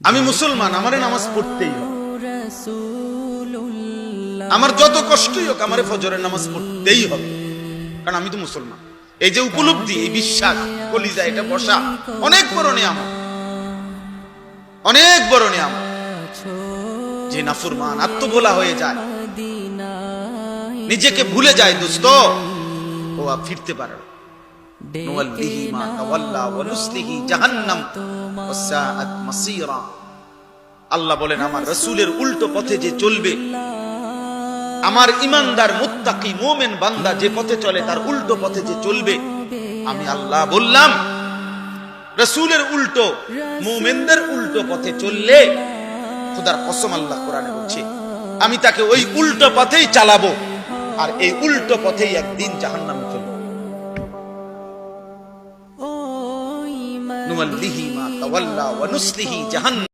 আমি মুসলমান, আমারে নামাজ পড়তেই হবে। আমার যত কষ্টই হোক আমারে ফজরের নামাজ পড়তেই হবে, কারণ আমি তো মুসলমান। এই যে উপলব্ধি, এই বিশ্বাস কলিজা এটা বসা অনেক বড় নিয়ামত, অনেক বড় নিয়ামত। যে নাফরমান আত্মভোলা হয়ে যায়, নিজেকে ভুলে যায় দোস্ত, ও আর ফিরতে পারে না। নুওয়াল্লিহি মা তাওয়াল্লা ওয়া নুসলিহি জাহান্নাম ওয়া সাআত মাসীরা। আল্লাহ বলেন, আমার রাসূলের উল্টো পথে যে চলবে, আমার ঈমানদার মুত্তাকি মুমিন বান্দা যে পথে চলে তার উল্টো পথে যে চলবে, আমি আল্লাহ বললাম রাসূলের উল্টো মুমিনদের উল্টো পথে চললে, খোদার কসম আল্লাহ কোরআনে বলছে, আমি তাকে ওই উল্টো পথেই চালাবো, আর এই উল্টো পথেই একদিন জাহান্নামে ফেলবো। নুওয়াল্লিহি মা তাওয়াল্লা ওয়া নুসলিহি জাহান্নাম।